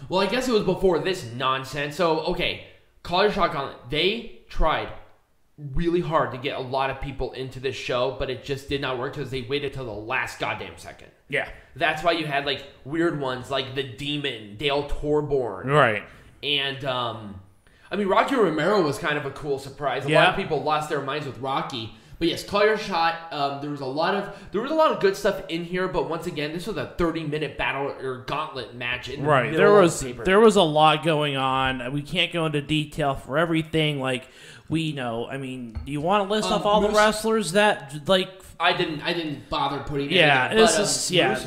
Well, I guess it was before this nonsense. So, okay, Call Your Shot Gauntlet. They tried really hard to get a lot of people into this show, but it just did not work because they waited till the last goddamn second. Yeah. That's why you had, like, weird ones like The Demon, Dale Torborn. Right. And, I mean, Rocky Romero was kind of a cool surprise. A lot of people lost their minds with Rocky. But yes, Call Your Shot. There was a lot of good stuff in here. But once again, this was a 30-minute battle or gauntlet match. In the middle of the paper. There was a lot going on. We can't go into detail for everything. Like we know. I mean, do you want to list off all the wrestlers that like? I didn't bother putting. Yeah,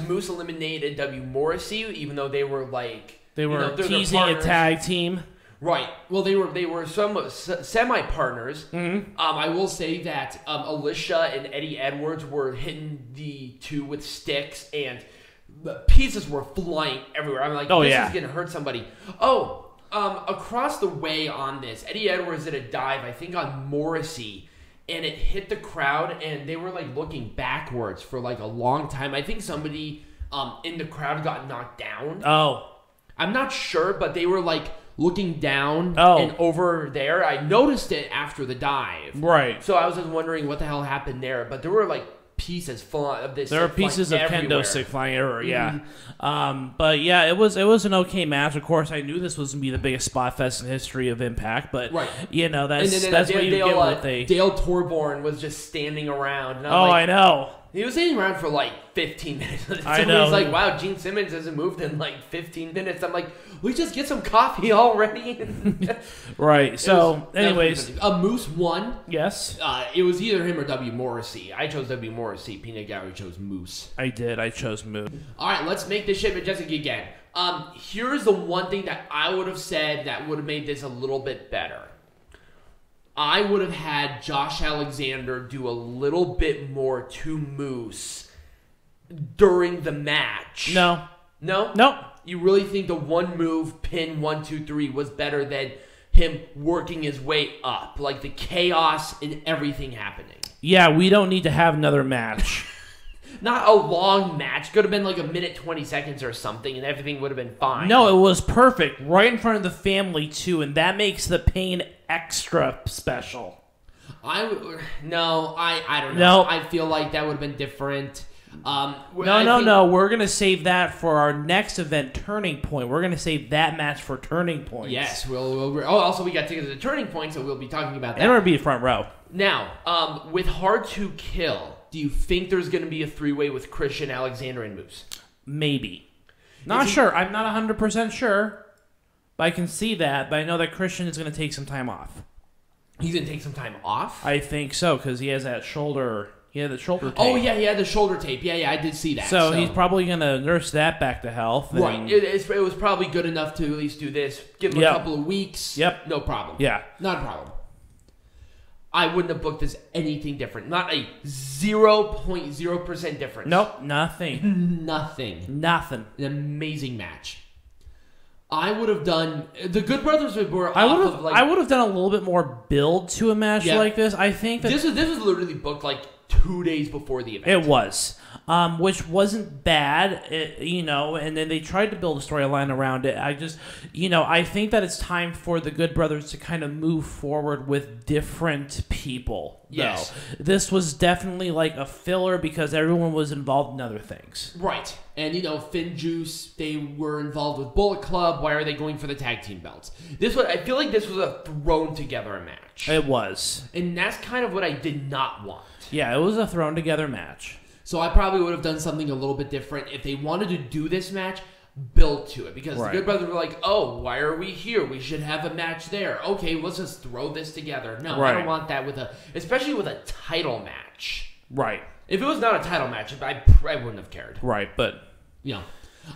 Moose eliminated W. Morrissey, even though they were like teasing a tag team. Right. Well, they were somewhat semi-partners. Mm-hmm. I will say that Alicia and Eddie Edwards were hitting the two with sticks, and the pieces were flying everywhere. I'm like, this is going to hurt somebody. Across the way on this, Eddie Edwards did a dive, I think, on Morrissey, and it hit the crowd, and they were, like, looking backwards for, like, a long time. I think somebody in the crowd got knocked down. Oh. I'm not sure, but they were, like, looking down and over there. I noticed it after the dive. Right. So I was just wondering what the hell happened there. But there were like pieces of this. There were pieces of kendo stick flying everywhere, yeah. But yeah, it was an okay match. Of course, I knew this was going to be the biggest spot fest in history of Impact. But, you know, that's what you get with Dale Torborn was just standing around. And I know. He was standing around for like 15 minutes. I know. He's like, wow, Gene Simmons hasn't moved in like 15 minutes. I'm like, we just get some coffee already. Right. So, anyways. Moose won. Yes. It was either him or W. Morrissey. I chose W. Morrissey. Peanut Gallery chose Moose. I did. I chose Moose. All right, let's make this shit Majestic again. Here's the one thing that I would have said that would have made this a little bit better. I would have had Josh Alexander do a little bit more to Moose during the match. No. No? Nope. You really think the one move, pin 1, 2, 3, was better than him working his way up? Like the chaos and everything happening. Yeah, we don't need to have another match. Not a long match. Could have been like a minute, 20 seconds or something, and everything would have been fine. No, it was perfect. Right in front of the family, too, and that makes the pain extra special. I don't know. No. I feel like that would have been different. No. We're going to save that for our next event, Turning Point. We're going to save that match for Turning Point. Yes. Also, we got tickets to Turning Point, so we'll be talking about that. And we're going to be front row. Now, with Hard to Kill, do you think there's going to be a three-way with Christian, Alexander, and Moose? Maybe. Not sure. I'm not 100% sure. But I can see that. But I know that Christian is going to take some time off. He's going to take some time off? I think so, because he has that shoulder... He had the shoulder tape. Oh, yeah, he had the shoulder tape. Yeah, I did see that. So he's probably going to nurse that back to health. Right. It was probably good enough to at least do this. Give him a couple of weeks. Yep. No problem. Yeah. Not a problem. I wouldn't have booked this anything different. Not a 0.0% difference. Nope. Nothing. Nothing. An amazing match. I would have done... The Good Brothers were I would have done a little bit more build to a match like this. I think that... This was literally booked like 2 days before the event. It was. Which wasn't bad, and then they tried to build a storyline around it. I think that it's time for the Good Brothers to kind of move forward with different people. Yes. Though. This was definitely like a filler because everyone was involved in other things. Right. And, Finn Juice, they were involved with Bullet Club. Why are they going for the tag team belts? I feel like this was a thrown together match. It was. And that's kind of what I did not want. Yeah, it was a thrown together match. So I probably would have done something a little bit different. If they wanted to do this match, build to it. Because the Good Brothers were like, oh, why are we here? We should have a match there. Okay, let's just throw this together. No, I don't want that especially with a title match. Right. If it was not a title match, I wouldn't have cared. Right, but...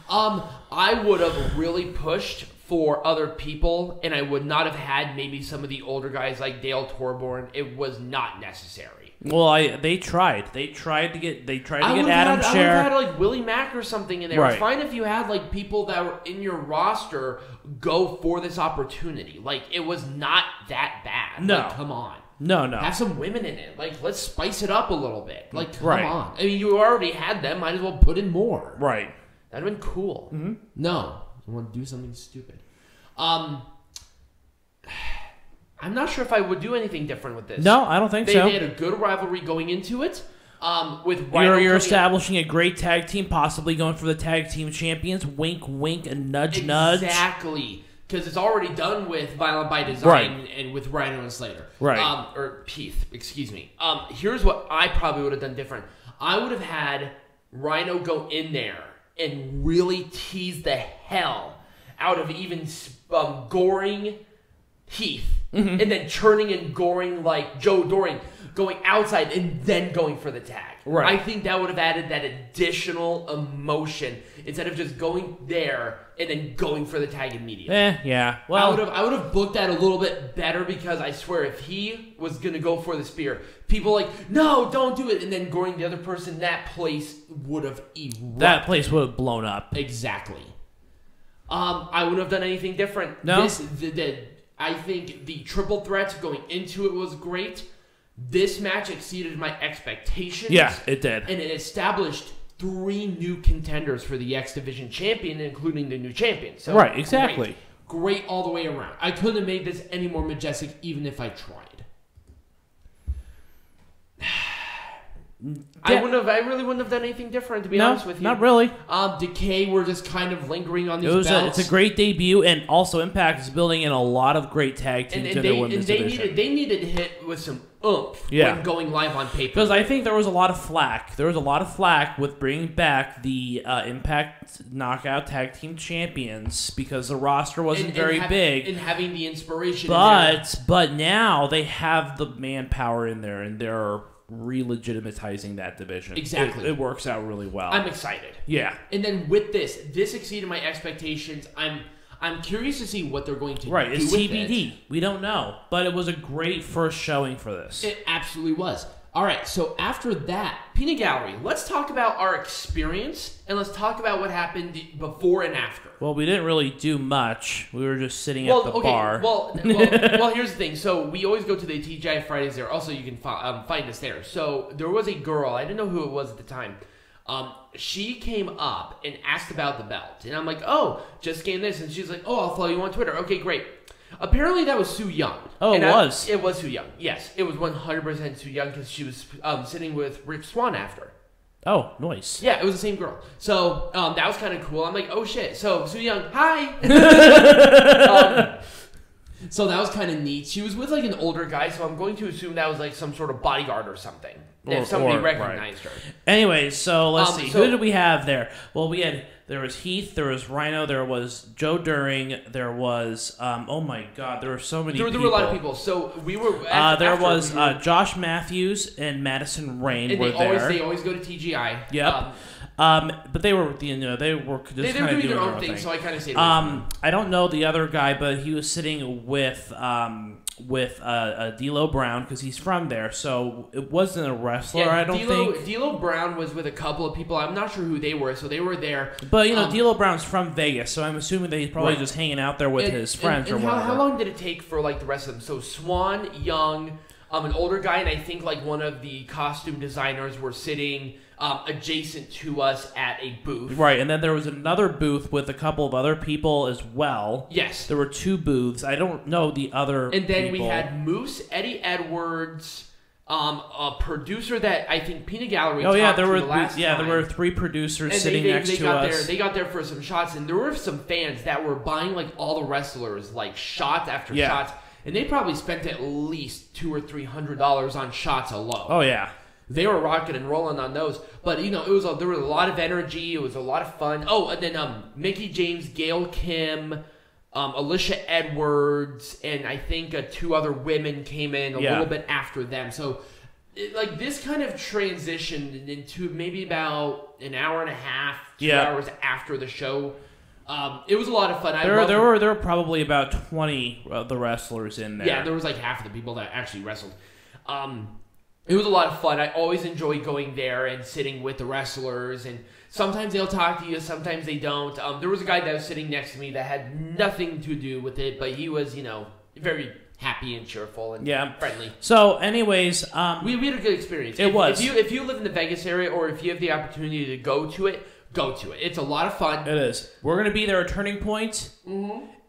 I would have really pushed for other people, and I would not have had maybe some of the older guys like Dale Torborn. It was not necessary. Well, they tried. They tried to get Adam Scherr. I would have had like Willie Mack or something in there. Right. It's fine if you had like people that were in your roster go for this opportunity. Like it was not that bad. No, like, come on. No. Have some women in it. Like let's spice it up a little bit. Like come on. I mean, you already had them. Might as well put in more. Right. That'd have been cool. Mm-hmm. No. I want to do something stupid. I'm not sure if I would do anything different with this. No, I don't think so. They had a good rivalry going into it. With Rhino you're establishing a great tag team, possibly going for the tag team champions. Wink, wink, and nudge, nudge. Exactly. Because it's already done with Violent by Design and with Rhino and Slater. Right. Or Heath, excuse me. Here's what I probably would have done different. I would have had Rhino go in there and really tease the hell out of even goring Heath. Mm-hmm. And then turning and goring like Joe Doring, going outside and then going for the tag. Right. I think that would have added that additional emotion instead of just going there and then going for the tag immediately. Yeah. Well, I would have booked that a little bit better because I swear if he was gonna go for the spear, people like, no, don't do it, and then goring the other person, that place would have erupted. That place would have blown up. Exactly. I wouldn't have done anything different. No. I think the triple threat going into it was great. This match exceeded my expectations. Yeah, it did. And it established 3 new contenders for the X Division champion, including the new champion. So right, exactly. Great all the way around. I couldn't have made this any more majestic even if I tried. I really wouldn't have done anything different, to be honest with you. Not really. Decay were just kind of lingering on these belts. It's a great debut, and also Impact is building in a lot of great tag teams in their women's division. They needed to hit with some oomph when going live on paper. Because I think there was a lot of flack. There was a lot of flack with bringing back the Impact Knockout Tag Team Champions because the roster wasn't very big. And having the inspiration. But now they have the manpower in there, and they're re-legitimatizing that division. Exactly. It works out really well. I'm excited. Yeah. And then with this exceeded my expectations. I'm curious to see what they're going to do. It's TBD. We don't know. But it was a great first showing for this. It absolutely was. All right, so after that, Peanut Gallery, let's talk about our experience, and let's talk about what happened before and after. Well, we didn't really do much. We were just sitting at the bar. Well, here's the thing. So we always go to the TGI Fridays there. Also, you can find us there. So there was a girl. I didn't know who it was at the time. She came up and asked about the belt. And I'm like, oh, just gained this. And she's like, oh, I'll follow you on Twitter. Okay, great. Apparently that was Sue Young. Oh, it was? It was Sue Young. Yes, it was 100% Sue Young because she was sitting with Rick Swann after. Oh, nice. Yeah, it was the same girl. So that was kind of cool. I'm like, oh, shit. So Sue Young, hi. So that was kind of neat. She was with like an older guy, so I'm going to assume that was like some sort of bodyguard or something. If somebody recognized her. Anyways, so let's see. Who did we have there? Well, there was Heath, there was Rhino, there was Joe Doring, there was oh my god, there were so many people. There were a lot of people. So we were there was Josh Matthews and Madison Rayne and were there. They always go to TGI. Yep. But they were they were just they were doing their own thing, so I kind of say I don't know the other guy, but he was sitting with D'Lo Brown because he's from there, so it wasn't a wrestler. I don't think D'Lo Brown was with a couple of people. I'm not sure who they were, so they were there. But D'Lo Brown's from Vegas, so I'm assuming that he's probably just hanging out there with his friends or whatever. How long did it take for like the rest of them? So Swann, Young, an older guy, and I think like one of the costume designers were sitting adjacent to us at a booth. Right, and then there was another booth with a couple of other people as well. Yes. There were 2 booths. I don't know the other And then people. we had Moose, Eddie Edwards, a producer that I think Peanut Gallery talked to the last time. There were 3 producers and sitting next to us. They got there for some shots, and there were some fans that were buying like all the wrestlers, like shots after shots, and they probably spent at least $200 or $300 on shots alone. Oh yeah. They were rocking and rolling on those, but there was a lot of energy. It was a lot of fun. Oh, and then Mickie James, Gail Kim, Alicia Edwards, and I think 2 other women came in a little bit after them. So, this kind of transitioned into maybe about an hour and a half, 2 hours after the show. It was a lot of fun. There were probably about 20 of the wrestlers in there. Yeah, there was like half of the people that actually wrestled. It was a lot of fun. I always enjoy going there and sitting with the wrestlers, and sometimes they'll talk to you, sometimes they don't. There was a guy that was sitting next to me that had nothing to do with it, but he was, very happy and cheerful and friendly. So, anyways, we had a good experience. It was. If you live in the Vegas area or if you have the opportunity to go to it, go to it. It's a lot of fun. It is. We're going to be there at Turning Point,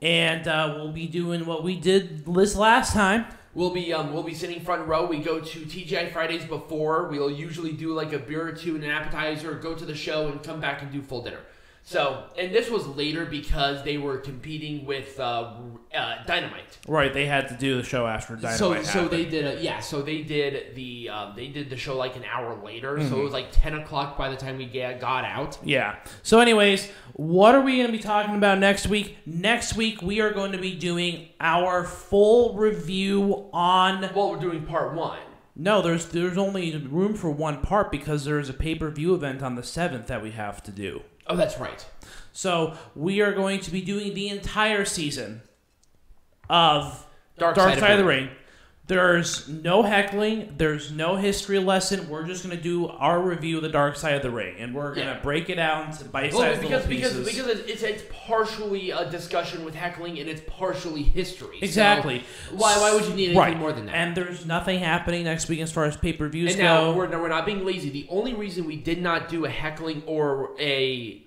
and we'll be doing what we did this last time. We'll be sitting front row. We go to TGI Fridays before. We'll usually do like a beer or two and an appetizer, go to the show, and come back and do full dinner. So, and this was later because they were competing with Dynamite. Right, they had to do the show after Dynamite. So they did so they did the show like an hour later. So it was like 10 o'clock by the time we got out. Yeah. So anyways, what are we going to be talking about next week? Next week we are going to be doing our full review on. Well, we're doing part 1. No, there's only room for one part because there's a pay-per-view event on the 7th that we have to do. Oh, that's right. So we are going to be doing the entire season of Dark Side of the Ring. There's no heckling. There's no history lesson. We're just going to do our review of the Dark Side of the Ring, and we're going to break it out into bite-sized little pieces. Because it's partially a discussion with heckling, and it's partially history. Exactly. So why would you need anything more than that? And there's nothing happening next week as far as pay-per-views go. Now, we're not being lazy. The only reason we did not do a heckling or a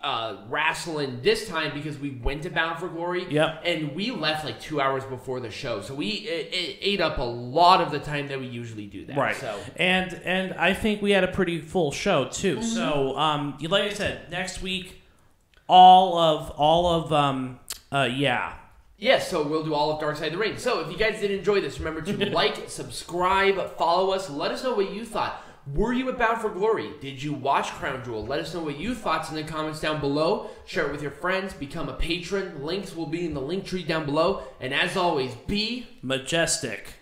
wrestling this time because we went to Bound for Glory, and we left like 2 hours before the show, so we ate up a lot of the time that we usually do that. Right. So and I think we had a pretty full show too. So like I said, next week Yeah, so we'll do all of Dark Side of the Ring. So if you guys did enjoy this, remember to like, subscribe, follow us. Let us know what you thought. Were you at Bound for Glory? Did you watch Crown Jewel? Let us know what you thought in the comments down below. Share it with your friends. Become a patron. Links will be in the link tree down below. And as always, be majestic.